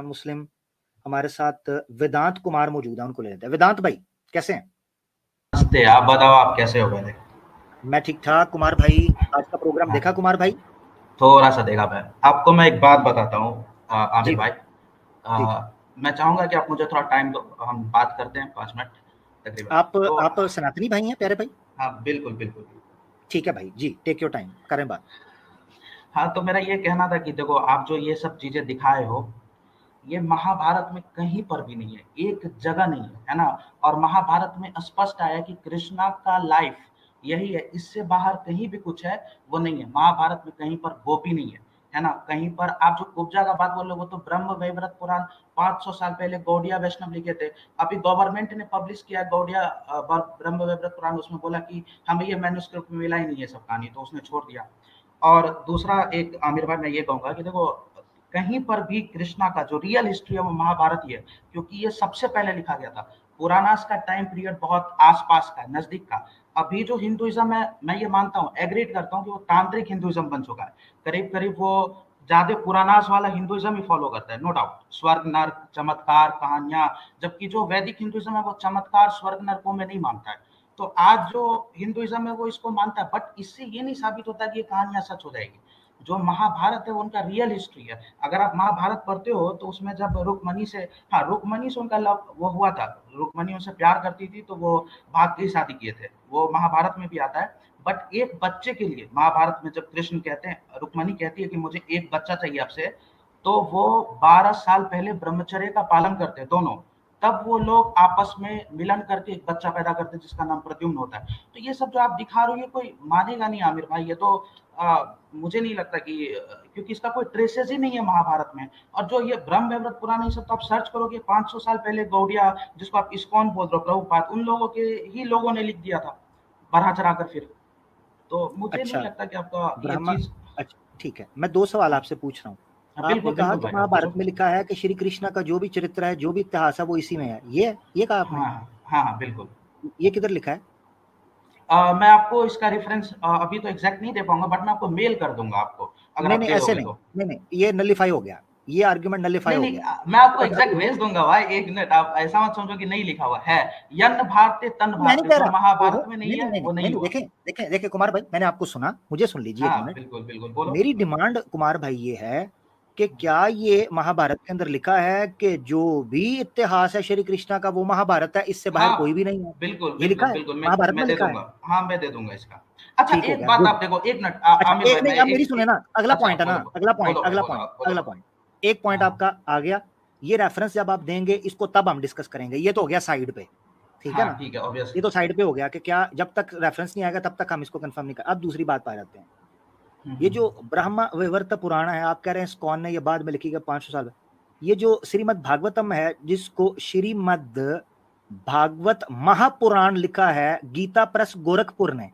मुस्लिम। हमारे साथ वेदांत कुमार मौजूद है, उनको ले लेते हैं। वेदांत भाई कैसे हैं? नमस्ते, आप बताओ आप कैसे हो पहले? मैं ठीक ठाक। कुमार भाई आज का प्रोग्राम देखा? कुमार भाई थोड़ा सा देखा मैं। आपको मैं एक बात बताता हूँ जी आमिर भाई। भाई। ठीक है। मैं चाहूँगा कि आप मुझे थोड़ा टाइम दो, हम बात करते हैं 5 मिनट तकरीबन। तो आप सनातनी भाई हैं प्यारे भाई? हाँ, बिल्कुल, बिल्कुल। ठीक है भाई जी, टेक योर टाइम, करें बात। हाँ, तो मेरा ये कहना था कि देखो आप जो ये सब चीज़ें दिखाए हो, ये महाभारत में कहीं पर भी नहीं है, एक जगह नहीं है, है ना? और महाभारत में स्पष्ट आया कि कृष्णा का लाइफ यही है, इससे बाहर कहीं भी कुछ है वो नहीं है। महाभारत में कहीं पर गोपी नहीं है ना? कहीं पर आप जो कुब्जा का बात बोल रहे हो वो तो ब्रह्म वैवर्त पुराण 500 साल पहले गौड़िया वैष्णव लिखे थे। अभी गवर्नमेंट ने पब्लिश किया गौड़िया ब्रह्म वैवर्त पुराण, उसमें बोला कि हमें ये मैन्युस्क्रिप्ट में मिला ही नहीं है सब कहानी, तो उसने छोड़ दिया। और दूसरा एक आमिर भाई मैं ये कहूँगा कि देखो कहीं पर भी कृष्णा का जो रियल हिस्ट्री है वो महाभारत ही है, क्योंकि ये सबसे पहले लिखा गया था। पुरानास का टाइम पीरियड बहुत आसपास का, नजदीक का। अभी जो हिंदुइज्म है मैं ये मानता हूँ, एग्रीड करता हूँ कि वो तांत्रिक हिंदुइज्म बन चुका है। करीब करीब वो ज्यादा पुरानास वाला हिंदुइज्म ही फॉलो करता है, नो डाउट। स्वर्ग नर्क चमत्कार कहानियां, जबकि जो वैदिक हिंदुइज्म है वो चमत्कार स्वर्ग नरकों में नहीं मानता है। तो आज जो हिंदुइज्म है वो इसको मानता है, बट इससे ये नहीं साबित होता कि ये कहानियां सच हो जाएगी। जो महाभारत है वो उनका रियल हिस्ट्री है। अगर आप महाभारत पढ़ते हो तो उसमें जब रुक्मणी से, हाँ, रुक्मणी से उनका लव वो हुआ था, रुक्मणी उनसे प्यार करती थी तो वो भाग के ही शादी किए थे, वो महाभारत में भी आता है। बट एक बच्चे के लिए महाभारत में जब कृष्ण कहते हैं, रुक्मणी कहती है कि मुझे एक बच्चा चाहिए आपसे, तो वो 12 साल पहले ब्रह्मचर्य का पालन करते हैं दोनों। तब वो लोग आपस में मिलन करके एक बच्चा पैदा करते हैं जिसका नाम प्रद्युम्न होता है। तो ये सब जो आप दिखा रहे हो ये कोई मानेगा नहीं आमिर भाई, ये तो मुझे नहीं लगता कि क्योंकि इसका कोई ट्रेसेस ही नहीं है महाभारत में। और जो ये ब्रह्म वैवर्त पुराण ये सब तो आप सर्च करोगे 500 साल पहले गौड़िया, जिसको आप इस्कॉन बोल रहे हो, प्रभुपाद, उन लोगों के ही लोगों ने लिख दिया था बढ़ा चढ़ा कर फिर। तो मुझे नहीं अच्छा, लगता कि आपका ये ब्रह्मा, चीज। अच्छा ठीक है, मैं दो सवाल हाँ, आपसे पूछ रहा हूँ। हाँ, आपने बिल्कुल कहा बिल्कुल कि भाई, आप महाभारत पूछो। में लिखा है कि श्री कृष्ण का जो भी चरित्र है, जो भी इतिहास है, वो इसी में है, ये कहा आपने? हाँ, हाँ, हाँ, बिल्कुल। ये किधर लिखा है? मैं आपको इसका रेफरेंस अभी तो एग्जैक्ट नहीं दे पाऊंगा, बट मैं आपको मेल कर दूंगा आपको, अगर नहीं आप नहीं, दे ऐसे दोगे नहीं, तो। नहीं नहीं, ये नलीफाई हो गया, ये आर्ग्यूमेंट नलीफाई नहीं हो नहीं, गया। मैं आपको अब एग्जैक्ट भेज दूंगा भाई, एक मिनट, आप ऐसा मत समझो कि नहीं लिखा हुआ है। यन भारते तन मैं नहीं भारते कह जो रहा, महाभारत देखो, में नहीं नहीं नहीं है नहीं नहीं वो नहीं नहीं नहीं, हुआ। देखें देखें देखें कुमार भाई, मैंने आपको सुना, मुझे सुन लीजिए एक हाँ, मिनट। बिल्कुल बिल्कुल, बोलो। मेरी डिमांड कुमार भाई ये है कि क्या ये महाभारत के अंदर लिखा है कि जो भी इतिहास है श्री कृष्णा का वो महाभारत है, इससे बाहर कोई भी हाँ, नहीं है? बिल्कुल ये लिखा बिल्कुल है, बिल्कुल, महाभारत मैं में दे लिखा है। दूंगा। हाँ, मैं दे दूंगा इसका। अच्छा, ठीक हो एक गया, बात गुड। आप देखो, एक मिनट अच्छा, आमिर भाई, एक नहीं, मैं अब मेरी एक सुने एक ना, अगला अच्छा, पॉइंट है ना, बोलो अगला बोलो पॉइंट, बोलो भाई, अगला बोलो पॉइंट, आप, बोलो अगला बोलो। पॉइंट। एक पॉइंट हाँ, आपका आ गया। ये रेफरेंस जब आप देंगे इसको तब हम डिस्कस करेंगे, ये तो हो गया साइड पे, ठीक है हाँ, ना? ठीक है, ये ऑब्वियसली। तो साइड पे हो गया कि क्या जब तक रेफरेंस नहीं आएगा तब तक हम इसको कंफर्म नहीं कर। अब दूसरी बात आ जाते हैं। ये जो ब्रह्म वैवर्त पुराण है, आप कह रहे हैं कौन ने ये बाद में लिखी गई 500 साल में, ये जो श्रीमद् भागवतम है जिसको श्रीमद् भागवत महापुराण लिखा है गीता प्रेस गोरखपुर ने,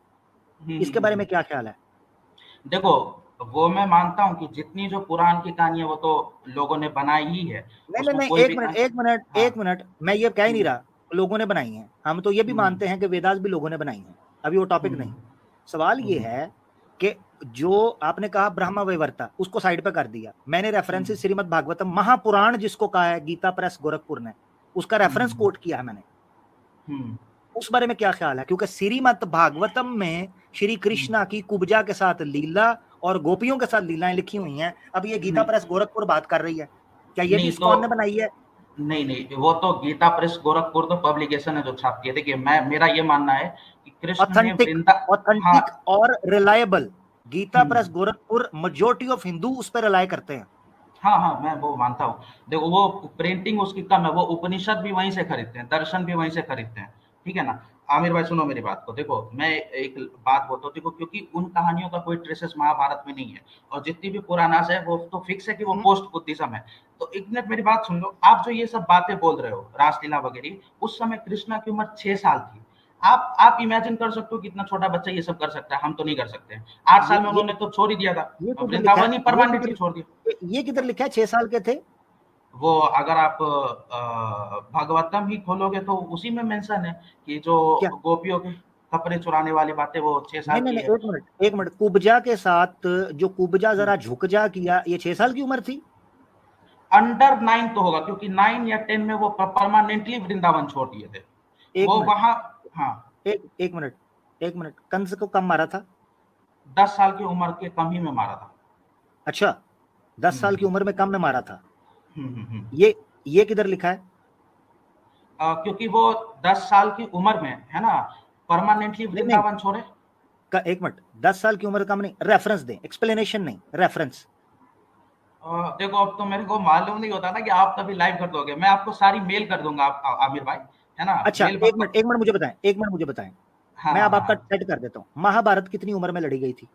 इसके बारे में क्या ख्याल है? देखो, वो मैं मानता हूँ कि जितनी जो पुराण की कहानी है वो तो लोगों ने बनाई ही है। नहीं नहीं उसमें नहीं, कोई एक भी मिनट कहानी। एक मिनट हाँ। एक मिनट, मैं ये कह ही नहीं हम्म, रहा लोगों ने बनाई है, हम तो ये भी हम्म, मानते हैं कि वेदास भी लोगों ने बनाई है, अभी वो टॉपिक हम्म, नहीं। सवाल ये हम्म, है कि जो आपने कहा ब्रह्म वैवर्ता, उसको साइड पे कर दिया, मैंने हम्म, रेफरेंस श्रीमद् भागवतम महापुराण जिसको कहा है गीता प्रेस गोरखपुर ने, उसका रेफरेंस हम्म, कोट किया है मैंने। हम्म, उस बारे में क्या ख्याल है? क्योंकि श्रीमद् भागवतम में श्री हम्म, कृष्णा की कुब्जा के साथ लीला और गोपियों के साथ लीलाएं लिखी हुई हैं। अब ये गीता नहीं प्रेस गोरखपुर बात कर रही है, क्या ये भी नहीं, तो इस्कॉन ने बनाई है? नहीं नहीं, वो तो गीता प्रेस गोरखपुर तो पब्लिकेशन है जो छापती है। देखिए, मेरा ये मानना है कि कृष्ण ने ऑथेंटिक, वृंदा। हाँ। ऑथेंटिक और reliable. Gita Press hmm, Gorakhpur majority of Hindu उस पर रिलाय करते हैं। हाँ हाँ, मैं वो मानता हूँ। देखो, वो प्रिंटिंग उसकी कम है, वो उपनिषद भी वहीं से खरीदते हैं, दर्शन भी वहीं से खरीदते हैं। ठीक है ना? आमिर भाई सुनो मेरी बात को, देखो मैं एक बात बोलता हूँ, देखो क्योंकि उन कहानियों का कोई ट्रेसेस महाभारत में नहीं है। और जितनी भी पुरानास है वो तो फिक्स है कि वो पोस्ट बुद्धिज्म है। तो एक मिनट मेरी बात सुन लो, आप जो ये सब बातें बोल रहे हो रासलीला वगैरह, उस समय कृष्णा की उम्र 6 साल थी। आप इमेजिन कर सकते हो कितना छोटा बच्चा ये सब कर सकता है, हम तो नहीं कर सकते। 8 साल में ये उन्होंने तो छोड़ ही दिया था। ये किधर लिखा है? वृंदावन ही परमानेंटली छोड़ दिया। ये किधर लिखा है 6 साल के थे? वो अगर आप भागवतम ही खोलोगे तो उसी में मेंशन है कि जो क्या? गोपियों के कपड़े चुराने वाली बातें वो 6 साल नहीं नहीं की नहीं, है। एक मिनट, कुब्जा के साथ जो कुब्जा हम्म। जरा झुक जा किया, ये 6 साल की उम्र थी? अंडर 9 तो होगा, क्योंकि 9 या 10 में वो परमानेंटली वृंदावन छोड़ दिए थे। वो वहां, हाँ, एक मिनट, कंस को कब मारा था? 10 साल की उम्र के कम ही में मारा था। अच्छा, 10 साल की उम्र में कम में मारा था। ये किधर लिखा है? क्योंकि वो 10 साल की उम्र में, है ना, परमानेंटली वृंदावन छोड़े। एक मिनट, 10 साल की उम्र कम नहीं, रेफरेंस दें, एक्सप्लेनेशन नहीं, रेफरेंस। देखो, अब तो मेरे को मालूम नहीं होता ना कि आप कभी लाइव कर दोगे, मैं आपको सारी मेल कर दूंगा आमिर भाई, है ना। अच्छा, मेल एक मिनट मुझे बताएं, हाँ, मैं अब हाँ, आपका हाँ। सेट कर देता हूँ। महाभारत कितनी उम्र में लड़ी गई थी?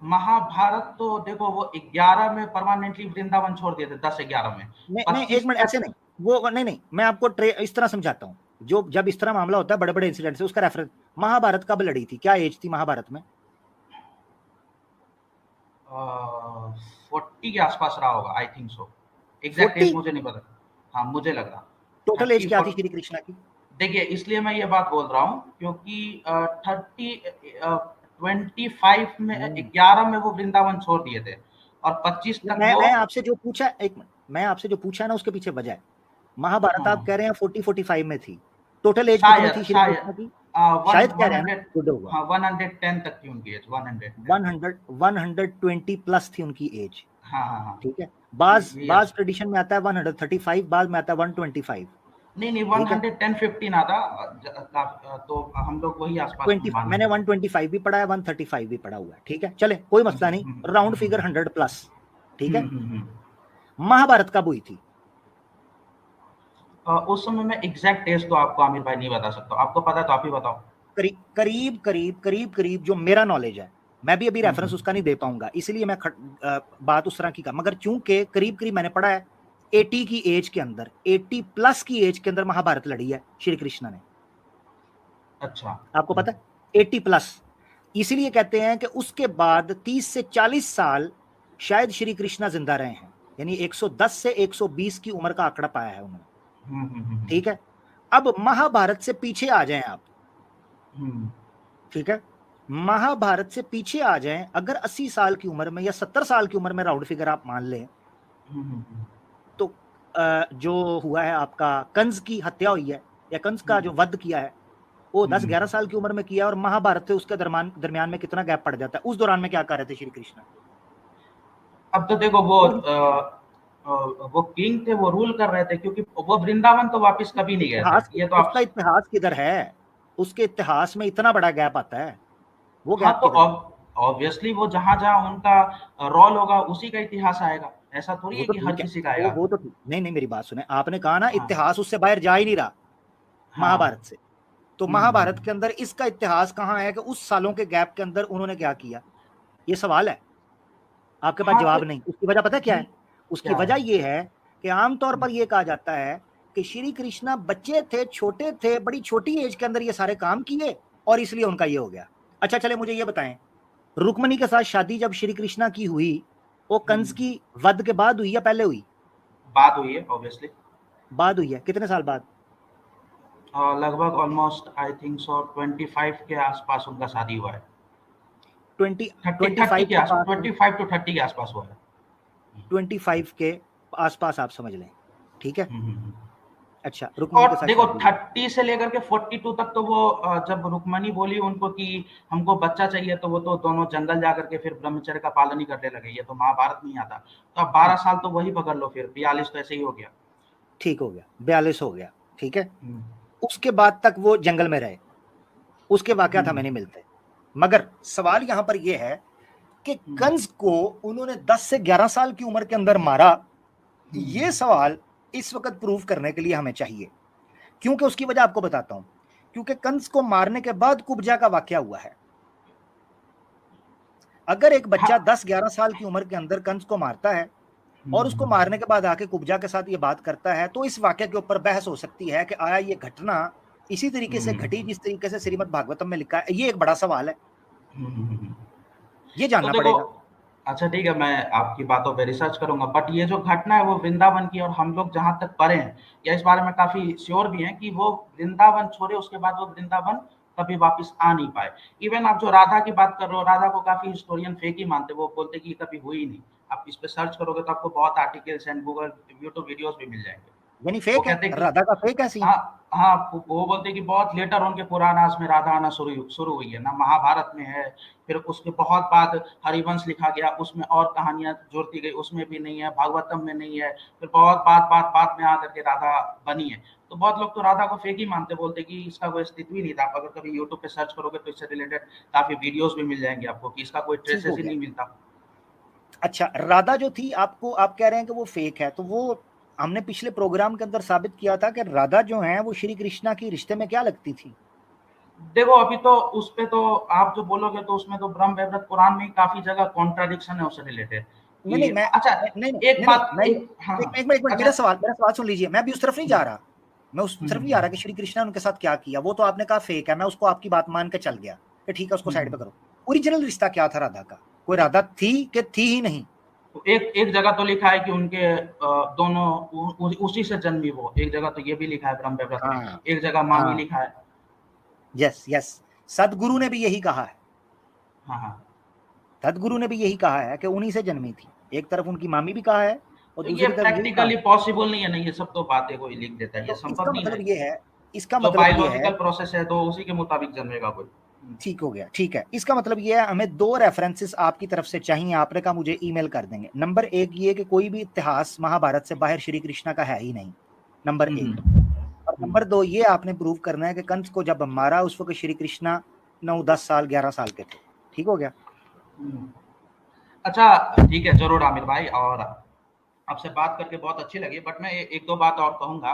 महाभारत तो देखो, वो 11 में परमानेंटली वृंदावन छोड़ दिए थे, 10-11 में। नहीं, 25 एक मिनट, तक। ऐसे नहीं, वो नहीं, मैं आपको इस तरह समझाता हूँ। जो जब इस तरह मामला होता है, बड़े बड़े इंसिडेंट से, उसका रेफरेंस। महाभारत कब लड़ी थी? क्या एज थी महाभारत में? 40 के आसपास रहा होगा, I think so. Exact as 40? मुझे नहीं पता। हाँ, मुझे लग रहा टोटल एज 30 क्या थी 40। श्री कृष्णा की? देखिए, इसलिए मैं ये बात बोल रहा हूँ क्योंकि 25 में, 11 में वो वृंदावन छोड़ दिए थे, और 25 तक वो। मैं आपसे जो पूछा, एक मिनट, मैं आपसे जो पूछा ना, उसके पीछे वजह है। महाभारत आप कह रहे हैं 40-45 में थी, टोटल एज कितनी शायद थी श्री शायद कृष्णा की? वन शायद कह रहे हैं ना, 100। गुड होगा। हाँ, 110 तक थी उनकी एज, 110। 120 प्लस थी उनकी एज। हाँ, हाँ, हाँ। ठीक है, बाज ये बाज ट्रेडिशन में आता है 135, बाद में आता है 125। नहीं, ठीक है, 110-15 आता। तो हम लोग वही आसपास 20, मान मैंने लेते हैं। 125 भी पढ़ा है, 135 भी पढ़ा हुआ है। ठीक है, चले, कोई मसला नहीं, राउंड फिगर 100 प्लस। ठीक है, महाभारत कब हुई थी? उस समय में एग्जैक्ट एज तो आपको आमिर भाई नहीं बता सकता, आपको पता है तो आप ही बताओ। करीब जो मेरा नॉलेज है, मैं भी अभी रेफरेंस उसका नहीं दे पाऊंगा, इसलिए मैं बात उस तरह की कर, मगर चूंकि करीब मैंने पढ़ा है 80 की एज के अंदर, 80 प्लस की एज के अंदर महाभारत लड़ी है श्री कृष्ण ने। अच्छा, आपको पता है 80 प्लस, इसीलिए कहते हैं कि उसके बाद 30 से 40 साल शायद श्री कृष्णा जिंदा रहे हैं, यानी 110 से 120 की उम्र का आंकड़ा पाया है उन्होंने। ठीक है, अब महाभारत से पीछे आ जाएं आप। ठीक है, महाभारत से पीछे आ जाएं, अगर 80 साल की उम्र में या 70 साल की उम्र में, राउंड फिगर आप मान लें, तो जो हुआ है आपका, कंस की हत्या हुई है, या कंस का जो वध किया है, वो 10-11 साल की उम्र में किया, और महाभारत से उसके दरमियान में कितना गैप पड़ जाता है? उस दौरान में क्या कर रहे थे श्री कृष्ण? अब तो देखो, वो किंग थे, वो रूल कर रहे थे, क्योंकि वो वृंदावन तो वापस कभी नहीं गए थे, ये तो उसका आप। इतिहास किधर है? उसके इतिहास में इतना बड़ा गैप आता है, वो हाँ, गैप तो किधर है? ऑब्वियसली वो जहां जहां उनका रोल होगा, उसी का इतिहास आएगा। ऐसा थोड़ी वो है तो कि हर ठीक है, किसी का आएगा। वो तो ठीक, नहीं, मेरी बात सुने, आपने कहा ना हाँ, इतिहास उससे बाहर जा ही नहीं रहा हाँ। महाभारत से, तो महाभारत के अंदर इसका इतिहास कहाँ है कि उस सालों के गैप के अंदर उन्होंने क्या किया? ये सवाल है, आपके पास हाँ, तो जवाब नहीं। उसकी वजह पता क्या है? उसकी क्या है? वजह यह है कि आमतौर पर यह कहा जाता है कि श्री कृष्णा बच्चे थे, छोटे थे, बड़ी छोटी एज के अंदर ये सारे काम किए, और इसलिए उनका ये हो गया। अच्छा, चले, मुझे ये बताएं, रुक्मणी के साथ शादी जब श्री कृष्णा की हुई, वो कंस की वध के बाद हुई या पहले हुई? बात हुई है, ऑब्वियसली। बाद हुई है, कितने साल बाद? लगभग ऑलमोस्ट आई थिंक सो 25 के आसपास उनका शादी हुआ है। 20 30 25 के के आसपास, पास, 25 to 30 के आसपास हुआ है। 25 के आसपास आप समझ लें। ठीक है, हम्म, हम्म। अच्छा, रुक्मणी और के साथ देखो, शादी हुई। 30 से लेकर के 42 तक तो वो, जब रुक्मणी बोली उनको कि हमको बच्चा चाहिए, तो वो तो दोनों जंगल जाकर के फिर ब्रह्मचर्य का पालन ही करने लगे। ये तो महाभारत नहीं आता, तो अब 12 साल तो वही पकड़ लो, फिर 42 तो ऐसे ही हो गया। ठीक हो गया, 42 हो गया। ठीक है, उसके बाद तक वो जंगल में रहे, उसके वाकयात हमें नहीं मिलते। मगर सवाल यहां पर यह है कि कंस को उन्होंने 10 से 11 साल की उम्र के अंदर मारा, यह सवाल इस वक्त प्रूव करने के लिए हमें चाहिए, क्योंकि उसकी वजह आपको बताता हूं। क्योंकि कंस को मारने के बाद कुब्जा का वाकया हुआ है। अगर एक बच्चा हाँ, 10-11 साल की उम्र के अंदर कंस को मारता है, और उसको मारने के बाद आके कुब्जा के साथ ये बात करता है, तो इस वाक्य के ऊपर बहस हो सकती है कि आया ये घटना इसी तरीके से घटी जिस तरीके से श्रीमद् भागवतम में लिखा है? ये एक बड़ा सवाल है, ये तो जानना देखो, पड़ेगा। अच्छा ठीक है, मैं आपकी बातों पे रिसर्च करूंगा, बट ये जो घटना है वो वृंदावन की, और हम लोग जहां तक पढ़े हैं या इस बारे में काफी श्योर भी हैं कि वो वृंदावन छोड़े, उसके बाद वो वृंदावन कभी वापस आ नहीं पाए। इवन आप जो राधा की बात कर रहे हो, राधा को काफी हिस्टोरियन फेक ही मानते, वो बोलते कि ये कभी हुई नहीं। आप इस पे सर्च करोगे तो आपको बहुत articles and Google YouTube videos भी मिल जाएंगे। यानी वो फेक है, कहते हैं कि राधा का फेक है सीन। हाँ हाँ, वो बोलते हैं कि बहुत लेटर उनके पुराणास में राधा आना शुरू हुई है ना, महाभारत में है, फिर उसके बहुत बाद हरिवंश लिखा गया, उसमें और कहानियां जोड़ती गई, उसमें भी नहीं है, भागवतम में नहीं है, फिर बहुत बाद में आकर के राधा बनी है। तो बहुत लोग तो राधा को फेक ही मानते, बोलते कि इसका कोई अस्तित्व ही नहीं था। अगर कभी यूट्यूब पे सर्च करोगे तो इससे रिलेटेड काफी वीडियोस भी मिल जाएंगे आपको कि इसका कोई ठीक हो ट्रेसेस ही गया। नहीं मिलता। अच्छा, राधा जो थी, आपको आप कह रहे हैं कि वो फेक है, तो वो हमने पिछले प्रोग्राम के अंदर साबित किया था कि राधा जो है वो श्री कृष्णा की रिश्ते में क्या लगती थी। देखो अभी तो उस पे तो आप जो बोलोगे तो उसमें तो ब्रह्म वैवर्त पुराण में ही काफी जगह कॉन्ट्राडिक्शन है उससे रिलेटेड नहीं कि नहीं मैं अच्छा नहीं नहीं एक नहीं नहीं बात मैं एक हाँ हाँ एक मिनट, अच्छा मेरा सवाल सुन लीजिए। मैं भी उस तरफ नहीं जा रहा, मैं उस तरफ नहीं जा रहा कि हम्म श्री कृष्णा ने उनके साथ क्या किया। वो तो आपने कहा फेक है, मैं उसको आपकी बात मान के चल गया कि ठीक है, उसको साइड पे हम्म। करो। ओरिजिनल रिश्ता क्या था राधा का? कोई राधा थी कि थी ही नहीं? तो एक जगह तो लिखा है कि उनके दोनों उसी से जन्मी वो, एक जगह तो ये भी लिखा है ब्रह्म वैवर्त में, हाँ एक जगह मामी हाँ, लिखा है। यस यस, सदगुरु ने भी यही कहा है। हाँ हाँ। सदगुरु ने भी यही कहा है कि उन्हीं से जन्मी थी। एक तरफ उनकी मामी भी कहा है और तो ये दूसरी तरफ यही कहा प्रैक्टिकली है। पॉसिबल नहीं है ना, ये सब तो बातें कोई लिख देता है, ये तो संभव नहीं है। इसका जो मतलब ये है, बायोलॉजिकल प्रोसेस है तो उसी के मुताबिक जन्मेगा कोई। ठीक हो गया, ठीक है। इसका मतलब ये है, हमें दो रेफरेंसेस आपकी तरफ से चाहिए। आपने कहा मुझे ईमेल कर देंगे। नंबर एक ये कि कोई भी इतिहास महाभारत से बाहर श्री कृष्णा का है ही नहीं, नंबर एक। और हम्म। नंबर दो, ये आपने प्रूव करना है कि कंस को जब मारा उस वक्त श्री कृष्णा 9, 10 साल, 11 साल के थे। ठीक हो गया? हम्म। अच्छा ठीक है, जरूर आमिर भाई, और आपसे बात करके बहुत अच्छी लगी, बट मैं एक दो बात और कहूंगा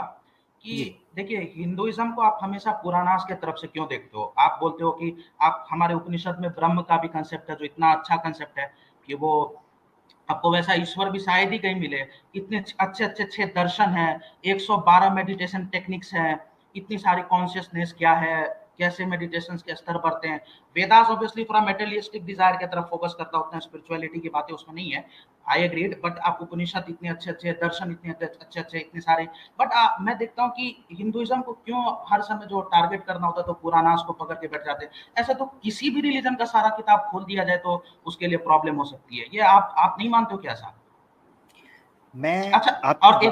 कि जी देखिए हिंदुइज्म को आप हमेशा पुराणास के तरफ से क्यों देखते हो? आप बोलते हो कि आप हमारे उपनिषद में ब्रह्म का भी कंसेप्ट है जो इतना अच्छा कंसेप्ट है कि वो आपको वैसा ईश्वर भी शायद ही कहीं मिले। इतने अच्छे अच्छे अच्छे दर्शन हैं, 112 मेडिटेशन टेक्निक्स हैं, इतनी सारी कॉन्शियसनेस क्या है, कैसे मेडिटेशन के स्तर बढ़ते हैं। वेदास ऑब्वियसली थोड़ा मेटेरियलिस्टिक डिजायर की तरफ फोकस करता है, उतना स्पिरिचुअलिटी की बातें उसमें नहीं है, आई एग्रीड। बट आप उपनिषद इतने अच्छे अच्छे दर्शन, इतने अच्छे अच्छे इतने सारे, बट मैं देखता हूँ कि हिंदुइज्म को क्यों हर समय जो टारगेट करना होता है तो पुराणास को पकड़ के बैठ जाते हैं। ऐसा तो किसी भी रिलीजन का सारा किताब खोल दिया जाए तो उसके लिए प्रॉब्लम हो सकती है, ये आप नहीं मानते हो क्या ऐसा? मैं अच्छा, आपकी और जी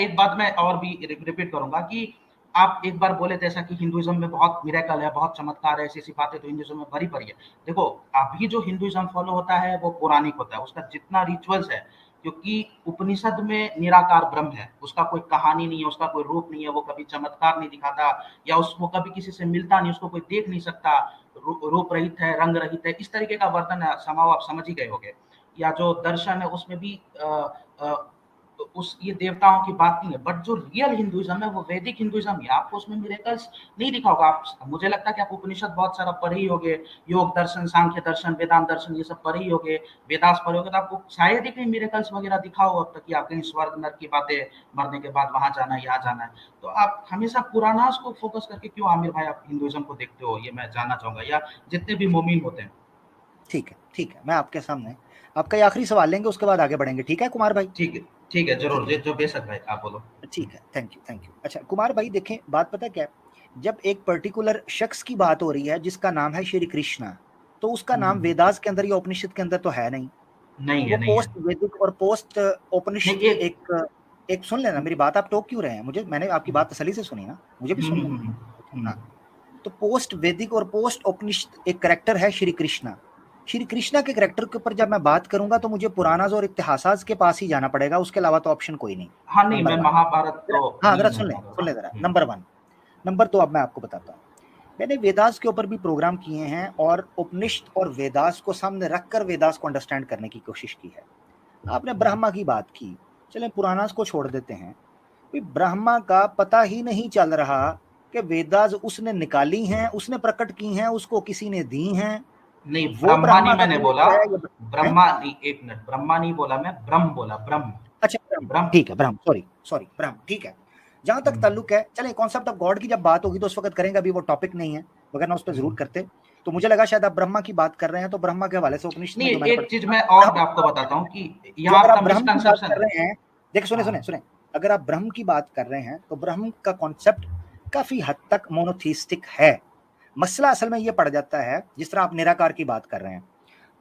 एक बात मैं और भी रिपीट करूंगा कि आप एक बार बोले थे ऐसा कि हिंदुइज्म में बहुत मिरेकल है, बहुत चमत्कार है, ऐसी ऐसी बातें तो हिंदुइज्म में भरी पड़ी है। देखो अभी जो हिंदुइज्म फॉलो होता है वो पौराणिक होता है, उसका जितना रिचुअल्स है, क्योंकि उपनिषद में निराकार ब्रह्म है, उसका कोई कहानी नहीं है, उसका कोई रूप नहीं है, वो कभी चमत्कार नहीं दिखाता, या वो कभी किसी से मिलता नहीं, उसको कोई देख नहीं सकता, रूप रहित है, रंग रहित है, इस तरीके का वर्णन है, समाव आप समझ ही गए होंगे। या जो दर्शन है उसमें भी अ, उस ये देवताओं की बात नहीं है, बट जो रियल हिंदुइज्म है वो वैदिक हिंदुइज्म है, आपको उसमें मिरेकल्स नहीं दिखा होगा। आप, मुझे लगता है कि आप उपनिषद बहुत सारा पढ़े ही होगे, योग दर्शन, सांख्य दर्शन, वेदांत दर्शन, ये सब पढ़े ही होगे, वेदास पढ़े होगे, तो आपको शायद ही कहीं मिरेकल्स वगैरह दिखा हो अब तक कि आप कहीं स्वर्ग नरक की बातें, मरने के बाद वहां जाना है, यहाँ जाना है। तो आप हमेशा पुराणास को फोकस करके क्यों आमिर भाई आप हिंदुइज्म को देखते हो, ये मैं जानना चाहूंगा, या जितने भी मोमिन होते हैं। ठीक है, ठीक है, मैं आपके सामने आपका ये आखिरी सवाल लेंगे, उसके बाद आगे बढ़ेंगे। ठीक है कुमार भाई? ठीक है, ठीक जरूर, है, जो बेशक भाई आप बोलो। ठीक है, थैंक यू, थैंक यू। अच्छा कुमार भाई, देखें बात पता क्या है, जब एक पर्टिकुलर शख्स की बात हो रही है जिसका नाम है श्री कृष्णा, तो उसका नाम हम्म। वेदास के अंदर या उपनिषद के अंदर तो है नहीं। नहीं है, वो नहीं है। पोस्ट वैदिक और पोस्ट नहीं उपनिषद की एक एक एक सुन लेना मेरी बात, आप टोक क्यों रहे हैं? मुझे, मैंने आपकी बात तसल्ली से सुनी ना, मुझे भी सुनने हम्म, दो। हाँ, तो पोस्ट वैदिक और पोस्ट उपनिषद एक करेक्टर है श्री कृष्णा। श्री कृष्णा के करेक्टर के ऊपर जब मैं बात करूंगा तो मुझे पुराणाज और इतिहासाज के पास ही जाना पड़ेगा, उसके अलावा तो ऑप्शन कोई नहीं। हाँ नहीं, नंबर मैं वन। महाभारत तो हाँ नहीं जरा हूँ सुन ले मतलब। जरा, नंबर वन। नंबर दो, अब मैं आपको बताता हूँ। मैंने वेदास के ऊपर भी प्रोग्राम किए हैं और उपनिषद और वेदास को सामने रखकर वेदास को अंडरस्टैंड करने की कोशिश की है। आपने ब्रह्मा की बात की, चलें पुराणास को छोड़ देते हैं। ब्रह्मा का पता ही नहीं चल रहा कि वेदास उसने निकाली हैं, उसने प्रकट की हैं, उसको किसी ने दी हैं। नहीं, वो ब्रह्मा नहीं ब्रह्मा का मैंने बोला, कैरेक्टर है ये है? ब्रह्मा नहीं, एक मिनट, ब्रह्मा नहीं बोला मैं, ब्रह्म बोला, ब्रह्म। अच्छा ब्रह्म, ब्रह्म। ठीक है, ब्रह्म, सॉरी सॉरी, ब्रह्म, ठीक है। जहां तक ताल्लुक है, चले कॉन्सेप्ट ऑफ गॉड की जब बात होगी तो उस वक्त करेंगे, अभी वो टॉपिक नहीं है, वरना उस पर जरूर करते। तो मुझे लगा शायद आप ब्रह्मा की बात कर रहे हैं, तो ब्रह्मा के हवाले से उपनिषद नहीं, में जो मैंने एक चीज पढ़ा, मैं और आपको बताता हूँ कि ब्रह्म जो, यहाँ अगर आपका आप ब्रह्म की बात मिसकंसेप्शन कर है। रहे हैं, देखिए सुने सुने हाँ। सुने, अगर आप ब्रह्म की बात कर रहे हैं तो ब्रह्म का कॉन्सेप्ट काफी हद तक मोनोथीस्टिक है। मसला असल में ये पड़ जाता है, जिस तरह आप निराकार की बात कर रहे हैं,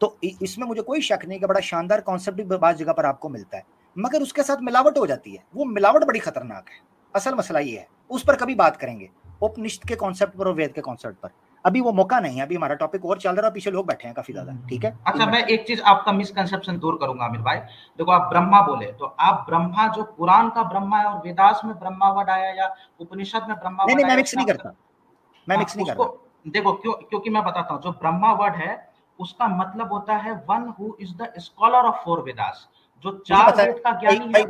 तो इसमें मुझे कोई शक नहीं कि बड़ा शानदार कॉन्सेप्ट भी बात जगह पर आपको मिलता है, मगर उसके साथ मिलावट हो जाती है। वो मिलावट बड़ी खतरनाक है। असल मसला ये है, उस पर कभी बात करेंगे, उपनिषद के कॉन्सेप्ट पर और वेद के कॉन्सेप्ट पर। अभी वो मौका नहीं है, अभी हमारा टॉपिक और चल रहा है, पीछे लोग बैठे हैं काफी ज्यादा। ठीक है, अच्छा, मैं एक चीज आपका मिसकंसेप्शन दूर करूंगा आमिर भाई। देखो, आप ब्रह्मा बोले तो आप ब्रह्मा जो पुराण का ब्रह्मा है और वेदास में ब्रह्मा वर्ड आया या उपनिषद में ब्रह्मा वर्ड आया, मैं मिक्स नहीं करता, मैं मिक्स नहीं करता। देखो क्योंकि मैं बताता हूँ, जो ब्रह्मा वर्ड है उसका मतलब होता है one who is the scholar of 4 Vedas, जो 4 वेद का ज्ञानी है।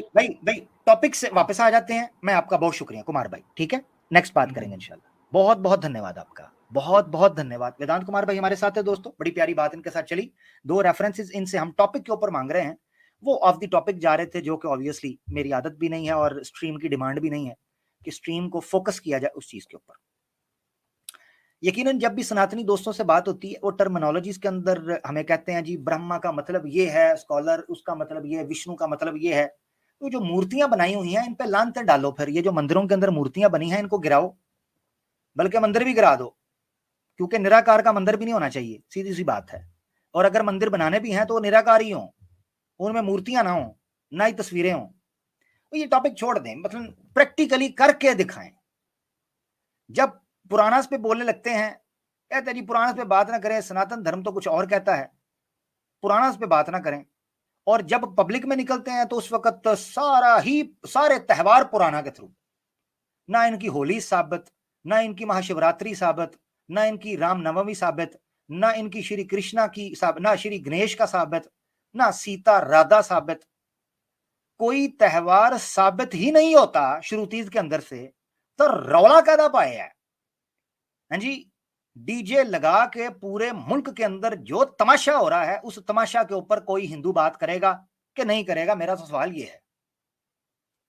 भाई टॉपिक से वापस आ जाते हैं। मैं आपका बहुत शुक्रिया कुमार भाई, ठीक है, नेक्स्ट बात करेंगे इंशाल्लाह। बहुत बहुत धन्यवाद आपका, बहुत बहुत धन्यवाद। वेदांत कुमार भाई हमारे साथ है दोस्तों, बड़ी प्यारी बात इनके साथ चली। 2 रेफरेंसेस इनसे हम टॉपिक के ऊपर मांग रहे हैं, वो ऑफ द टॉपिक जा रहे थे, जो कि ऑब्वियसली मेरी आदत भी नहीं है और स्ट्रीम की डिमांड भी नहीं है कि स्ट्रीम को फोकस किया जाए उस चीज के ऊपर। यकीनन जब भी सनातनी दोस्तों से बात होती है, वो टर्मिनोलॉजीज के अंदर हमें कहते हैं जी ब्रह्मा का मतलब ये है, स्कॉलर उसका मतलब ये है, विष्णु का मतलब ये है। तो जो मूर्तियां बनाई हुई हैं इन पे लानतें डालो। फिर ये जो मंदिरों के अंदर मूर्तियां बनी हैं इनको गिराओ, बल्कि मंदिर भी गिरा दो, क्योंकि निराकार का मंदिर भी नहीं होना चाहिए, सीधी सी बात है। और अगर मंदिर बनाने भी हैं तो वो निराकार ही हो, उनमें मूर्तियां ना हो, ना ही तस्वीरें हो। तो ये टॉपिक छोड़ दें, मतलब प्रैक्टिकली करके दिखाएं। जब पुराणास पे बोलने लगते हैं, कहते हैं जी पुराणास पे बात ना करें, सनातन धर्म तो कुछ और कहता है, पुराणास पे बात ना करें। और जब पब्लिक में निकलते हैं तो उस वक्त सारे त्योहार पुराना के थ्रू, ना इनकी होली साबित, ना इनकी महाशिवरात्रि साबित, ना इनकी रामनवमी साबित, ना इनकी श्री कृष्णा की साबित, ना श्री गणेश का साबित, ना सीता राधा साबित। कोई त्योहार साबित ही नहीं होता श्रुतीज के अंदर से, तो रौला कादा पाया है। हाँ जी, डीजे लगा के पूरे मुल्क के अंदर जो तमाशा हो रहा है, उस तमाशा के ऊपर कोई हिंदू बात करेगा कि नहीं करेगा? मेरा तो सवाल ये है।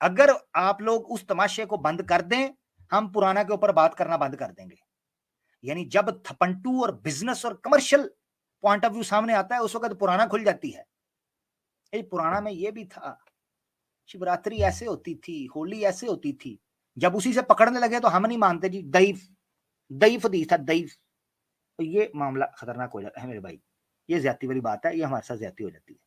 अगर आप लोग उस तमाशे को बंद कर दें, हम पुराना के ऊपर बात करना बंद कर देंगे। यानी जब थपंटू और बिजनेस और कमर्शियल पॉइंट ऑफ व्यू सामने आता है, उस वक्त पुराना खुल जाती है। पुराना में ये भी था, शिवरात्रि ऐसे होती थी, होली ऐसे होती थी। जब उसी से पकड़ने लगे तो हम नहीं मानते जी, दईफ हदीस था, दईफ। तो ये मामला खतरनाक हो जाता है मेरे भाई, ये ज्यादती वाली बात है, ये हमारे साथ ज्यादती हो जाती है।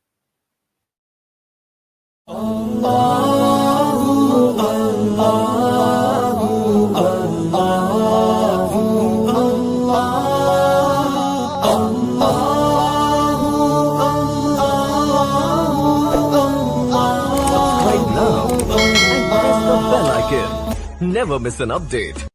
Subscribe now and press the bell icon. Never miss an update.